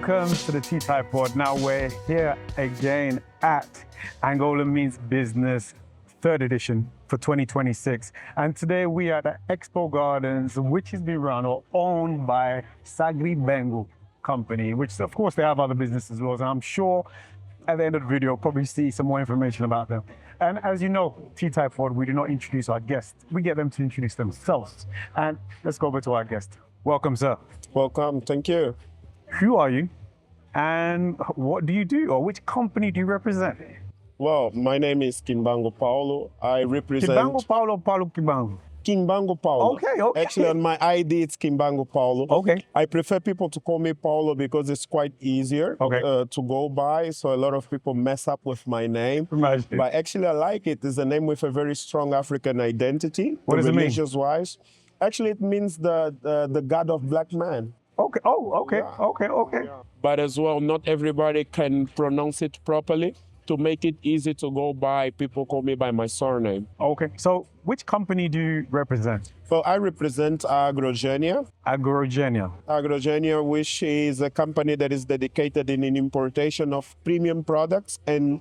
Welcome to the TTIEPOD. Now we're here again at Angola Means Business, third edition for 2026. And today we are at the ExpoGardens, which is being run or owned by Agribusiness company, which of course they have other businesses as well. And I'm sure at the end of the video, you'll probably see some more information about them. And as you know, TTIEPOD, we do not introduce our guests. We get them to introduce themselves. And let's go over to our guest. Welcome, sir. Welcome, thank you. Who are you and what do you do, or which company do you represent? Well, my name is Kimbango Paulo. I represent... Kimbango Paulo, Kimbango. Kimbango Paulo. Okay. Actually, on my ID, it's Kimbango Paulo. Okay. I prefer people to call me Paulo because it's quite easier to go by. So a lot of people mess up with my name. Imagine. But actually, I like it. It's a name with a very strong African identity. What does it mean? Religious-wise. Actually, it means the God of black man. Okay. Okay. Yeah. But as well, not everybody can pronounce it properly. To make it easy to go by, people call me by my surname. Okay. So which company do you represent? Well, I represent Agrogenea. Agrogenea. Agrogenea, which is a company that is dedicated in importation of premium products and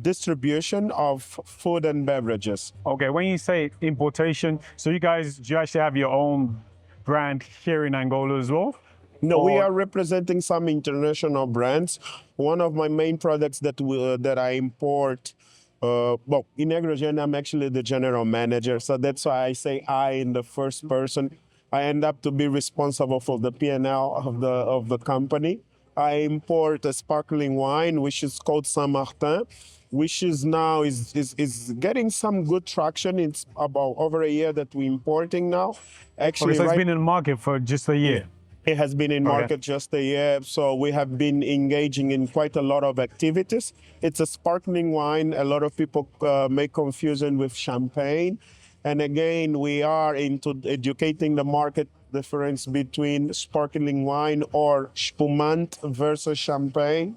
distribution of food and beverages. Okay. When you say importation, so do you actually have your own brand here in Angola as well? No, we are representing some international brands. One of my main products that I import, well, in Agrogenea, I'm actually the general manager, so that's why I say I in the first person. I end up to be responsible for the P&L of the company. I import a sparkling wine, which is called Saint Martin, which is now is getting some good traction. It's about over a year that we're importing now. Actually, so it's been in the market for just a year. It has been in market just a year, so we have been engaging in quite a lot of activities. It's a sparkling wine. A lot of people make confusion with champagne. And again, we are into educating the market difference between sparkling wine or spumante versus champagne.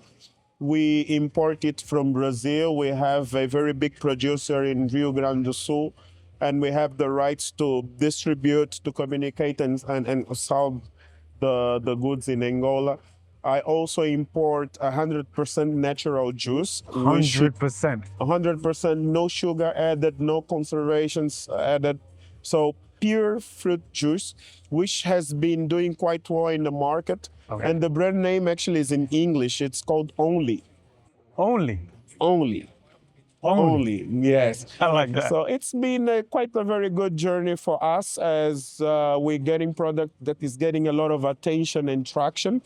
We import it from Brazil. We have a very big producer in Rio Grande do Sul, and we have the rights to distribute, to communicate and sell the goods in Angola. I also import 100% natural juice. 100%? 100%, no sugar added, no conservations added. So pure fruit juice, which has been doing quite well in the market. Okay. And the brand name actually is in English. It's called Only. Only? Only, yes. I like that. So it's been quite a very good journey for us as we're getting product that is getting a lot of attention and traction.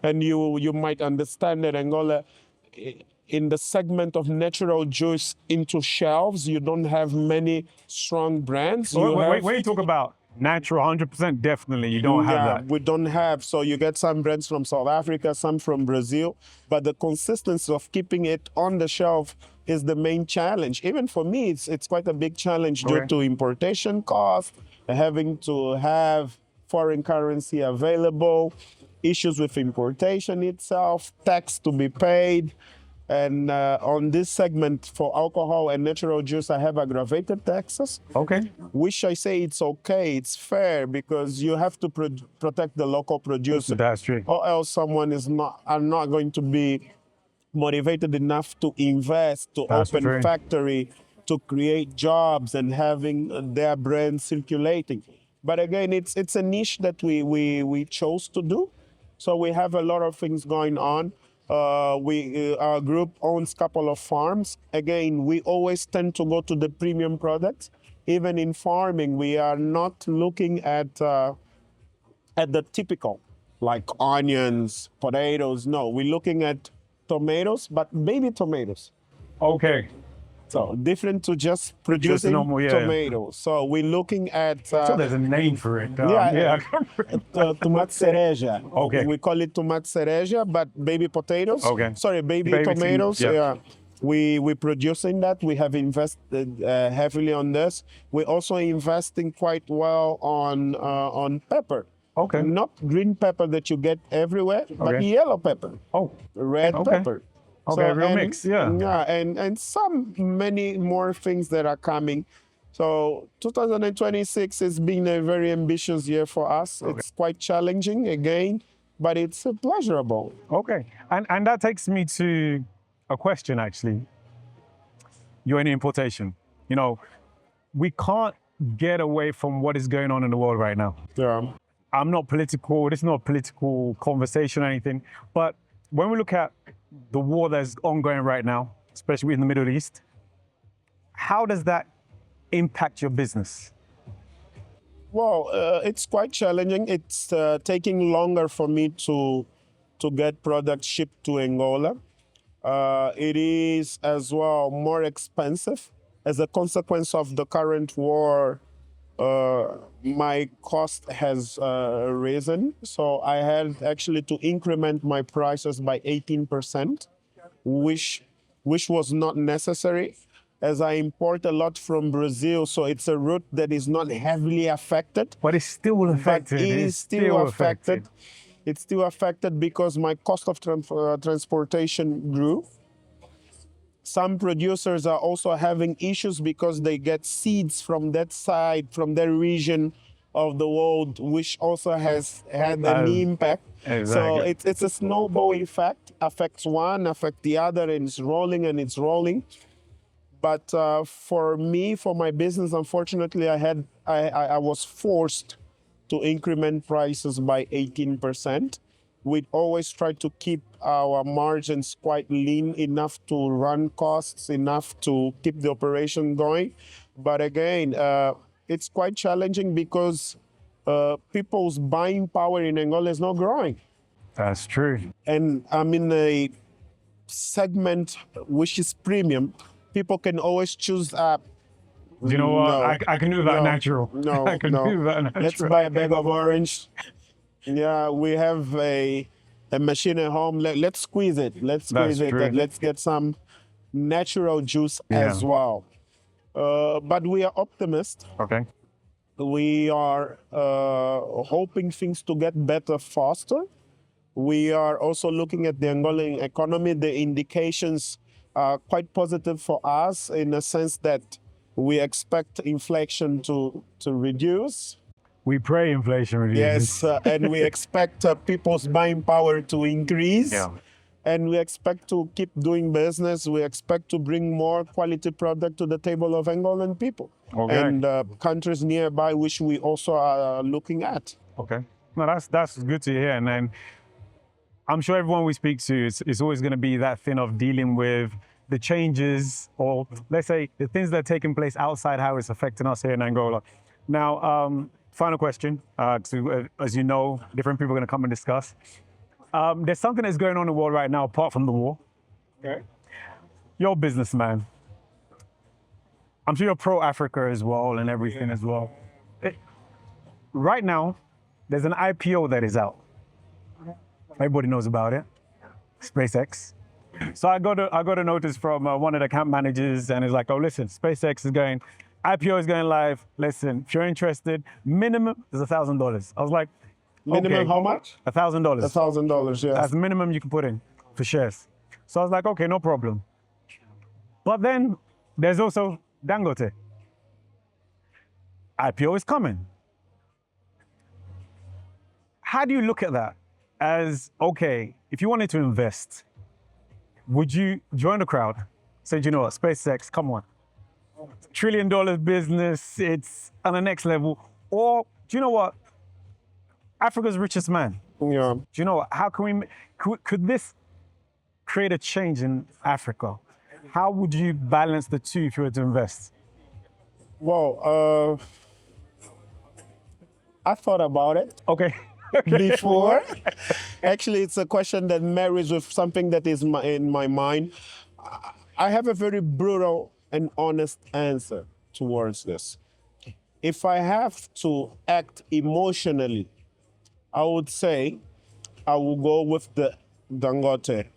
And you might understand that Angola, in the segment of natural juice into shelves, you don't have many strong brands. When you talk about natural 100%, definitely, you don't have that. We don't have. So you get some brands from South Africa, some from Brazil, but the consistency of keeping it on the shelf is the main challenge. Even for me, it's quite a big challenge due to importation cost, having to have foreign currency available, issues with importation itself, tax to be paid. And on this segment for alcohol and natural juice, I have aggravated taxes. Okay. Which I say it's okay, it's fair, because you have to protect the local producer. That's true. Or else someone are not going to be motivated enough to invest, to open factory, to create jobs and having their brand circulating. But again, it's a niche that we chose to do. So we have a lot of things going on. Our group owns a couple of farms. Again, we always tend to go to the premium products. Even in farming, we are not looking at the typical, like onions, potatoes. No, we're looking at tomatoes, but baby tomatoes. Okay. So different to just producing tomatoes. So we're looking at... so there's a name for it. Tomate cereja. Okay. We call it tomate cereja, but baby potatoes. Okay. Sorry, baby tomatoes. Yeah. We're producing that. We have invested heavily on this. We're also investing quite well on pepper. Okay. Not green pepper that you get everywhere, but yellow pepper. Oh. Red pepper. Okay, real mix, Yeah, and many more things that are coming. So 2026 has been a very ambitious year for us. Okay. It's quite challenging again. but it's pleasurable. Okay, and that takes me to a question actually. You're in importation. You know, we can't get away from what is going on in the world right now. Yeah. I'm not political, this is not a political conversation or anything, but when we look at the war that's ongoing right now, especially in the Middle East, how does that impact your business? Well, it's quite challenging. It's taking longer for me to get products shipped to Angola. It is as well more expensive. As a consequence of the current war, my cost has risen. So I had actually to increment my prices by 18%, which was not necessary, as I import a lot from Brazil. So it's a route that is not heavily affected. But it's still affected. But it is still affected. It's still affected because my cost of transportation grew. Some producers are also having issues because they get seeds from that side, from their region of the world, which also has had an impact. Exactly. So it's a snowball effect, affects one, affects the other, and it's rolling and it's rolling. But for me, for my business, unfortunately, I was forced to increment prices by 18%. We always try to keep our margins quite lean, enough to run costs, enough to keep the operation going. But again, it's quite challenging because people's buying power in Angola is not growing. That's true. And I'm in a segment which is premium. People can always choose You know what? No, I can do that no, natural. No, I can do that natural. Let's buy a bag of orange. Yeah, we have a machine at home. Let's squeeze it. Let's squeeze it. And let's get some natural juice as well. But we are optimists. Okay. We are hoping things to get better faster. We are also looking at the Angolan economy. The indications are quite positive for us in the sense that we expect inflation to reduce. We pray inflation reduces. Yes, and we expect people's buying power to increase. Yeah. And we expect to keep doing business. We expect to bring more quality product to the table of Angolan people. Okay. And countries nearby, which we also are looking at. Okay. No, that's good to hear. And then I'm sure everyone we speak to is always going to be that thing of dealing with the changes, or let's say the things that are taking place outside how it's affecting us here in Angola. Now, final question, as you know, different people are going to come and discuss. There's something that's going on in the world right now, apart from the war. Okay. You're a businessman. I'm sure you're pro-Africa as well and everything as well. Right now, there's an IPO that is out. Everybody knows about it. SpaceX. So I got a notice from one of the camp managers, and it's like, oh, listen, SpaceX is going, IPO is going live. Listen, if you're interested, minimum is $1,000. I was like, minimum okay, how much? $1,000. $1,000, yeah. That's the minimum you can put in for shares. So I was like, okay, no problem. But then there's also Dangote. IPO is coming. How do you look at that as, okay, if you wanted to invest, would you join the crowd? Say, you know what, SpaceX, come on. $1 trillion business, it's on the next level. Or, do you know what? Africa's richest man. Yeah. Do you know what? How can could this create a change in Africa? How would you balance the two if you were to invest? Well, I thought about it. Okay. Before. Actually, it's a question that marries with something that is in my mind. I have a very brutal and honest answer towards this. If I have to act emotionally, I would say I will go with the Dangote.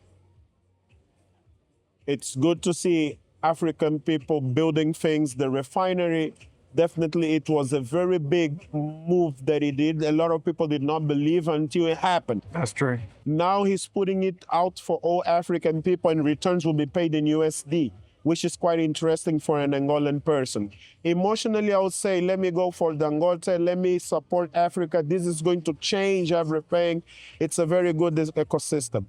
It's good to see African people building things, the refinery. Definitely, it was a very big move that he did. A lot of people did not believe until it happened. That's true. Now he's putting it out for all African people, and returns will be paid in USD, which is quite interesting for an Angolan person. Emotionally, I would say, let me go for Dangote, let me support Africa. This is going to change everything. It's a very good ecosystem.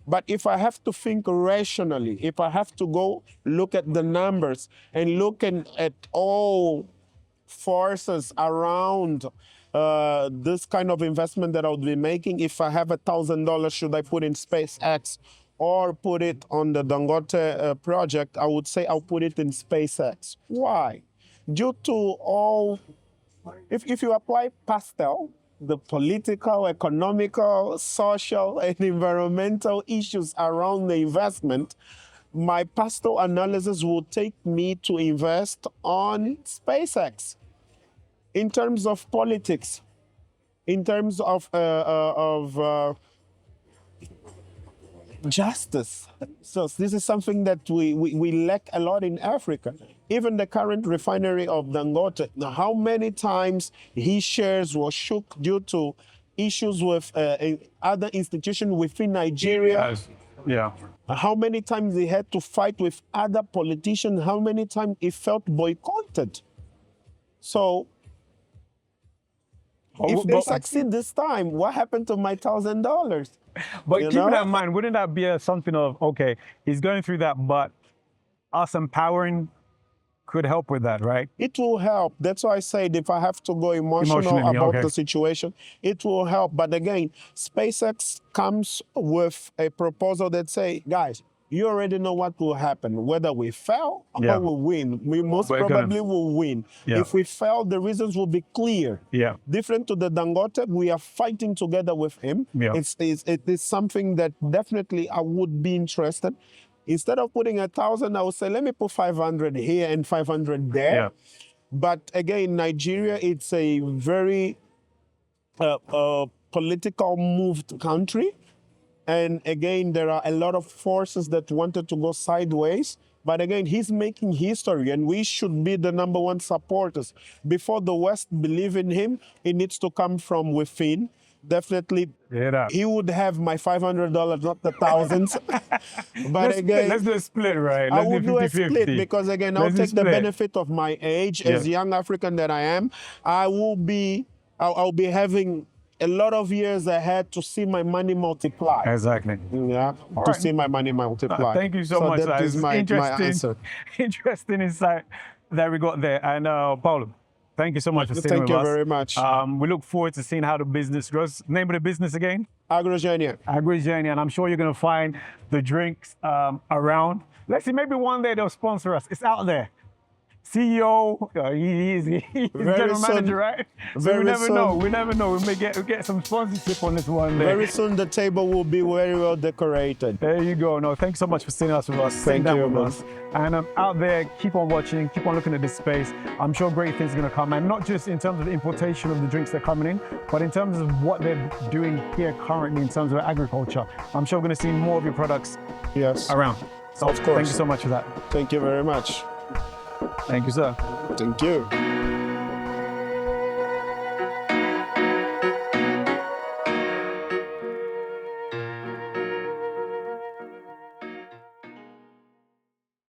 But if I have to think rationally, if I have to go look at the numbers and look at all forces around this kind of investment that I would be making, if I have $1,000, should I put in SpaceX or put it on the Dangote project? I would say I'll put it in SpaceX. Why? Due to all, if you apply PESTLE, the political, economical, social, and environmental issues around the investment, my PESTLE analysis will take me to invest on SpaceX. In terms of politics, in terms of justice. So this is something that we lack a lot in Africa. Even the current refinery of Dangote, how many times his shares were shook due to issues with other institutions within Nigeria. Yeah. How many times he had to fight with other politicians, how many times he felt boycotted. So if they succeed this time, what happened to my $1,000? But keeping that in mind, wouldn't that be something of, okay, he's going through that, but us empowering could help with that, right? It will help. That's why I said if I have to go emotional about the situation, it will help. But again, SpaceX comes with a proposal that say, guys, you already know what will happen. Whether we fail or we win, we most probably will win. If we fail, the reasons will be clear. Different to the Dangote, we are fighting together with him. It is something that definitely I would be interested. Instead of putting 1,000, I would say, let me put 500 here and 500 there. But again, Nigeria, it's a very political moved country. And again, there are a lot of forces that wanted to go sideways. But again, he's making history, and we should be the #1 supporters. Before the West believe in him, it needs to come from within. Definitely, he would have my $500, not the thousands. But again, let's do a split, right? I would do a split because again, I'll take the benefit of my age as young African that I am. I'll be having a lot of years ahead to see my money multiply. Exactly. See my money multiply. Thank you so much. That is my answer. Interesting insight that we got there. And Paulo, thank you so much for sitting with us. Thank you very much. We look forward to seeing how the business grows. Name of the business again? Agrogenea. Agrogenea, and I'm sure you're going to find the drinks around. Let's see, maybe one day they'll sponsor us. It's out there. CEO, he's general manager, right? So we never know. We never know. We may get some sponsorship on this one day. Very soon the table will be very well decorated. There you go. No, thanks so much for sitting with us. Thank you, with us. And out there, keep on watching, keep on looking at this space. I'm sure great things are going to come, and not just in terms of the importation of the drinks that are coming in, but in terms of what they're doing here currently in terms of agriculture. I'm sure we're going to see more of your products around. So, of course. Thank you so much for that. Thank you very much. Thank you, sir. Thank you.